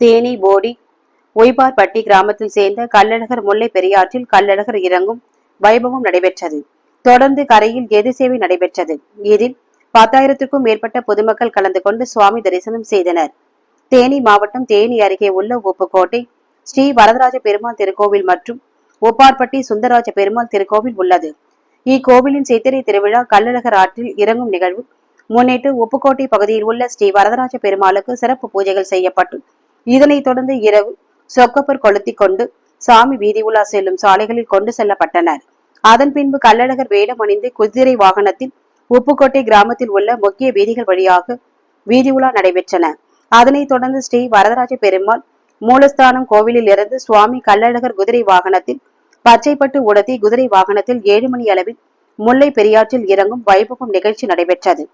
தேனி போடி ஒய்பார்பட்டி கிராமத்தில் சேர்ந்த கள்ளழகர் முல்லை பெரியாற்றில் கள்ளழகர் இறங்கும் வைபவம் நடைபெற்றது. தொடர்ந்து கரையில் எது சேவை நடைபெற்றது. இதில் 10,000க்கும் மேற்பட்ட பொதுமக்கள் கலந்து கொண்டு சுவாமி தரிசனம் செய்தனர். தேனி மாவட்டம் தேனி அருகே உள்ள உப்புக்கோட்டை ஸ்ரீ வரதராஜ பெருமாள் திருக்கோவில் மற்றும் ஒப்பார்பட்டி சுந்தரராஜ பெருமாள் திருக்கோவில் உள்ளது. இக்கோவிலின் சித்திரை திருவிழா கள்ளழகர் ஆற்றில் இறங்கும் நிகழ்வு முன்னிட்டு உப்புக்கோட்டை பகுதியில் உள்ள ஸ்ரீ வரதராஜ பெருமாளுக்கு சிறப்பு பூஜைகள் செய்யப்பட்டு இதனைத் தொடர்ந்து இரவு சொக்கப்பர் கொளுத்திக் கொண்டு சாமி வீதி உலா செல்லும் சாலைகளில் கொண்டு செல்லப்பட்டனர். அதன் பின்பு கள்ளழகர் வேடம் அணிந்து குதிரை வாகனத்தில் உப்புக்கோட்டை கிராமத்தில் உள்ள முக்கிய வீதிகள் வழியாக வீதி உலா நடைபெற்றன. அதனைத் தொடர்ந்து ஸ்ரீ வரதராஜ பெருமாள் மூலஸ்தானம் கோவிலில் இருந்து சுவாமி கள்ளழகர் குதிரை வாகனத்தில் பச்சைப்பட்டு உடுத்தி குதிரை வாகனத்தில் 7 மணி அளவில் முல்லை பெரியாற்றில் இறங்கும் வைபவம் நிகழ்ச்சி நடைபெற்றது.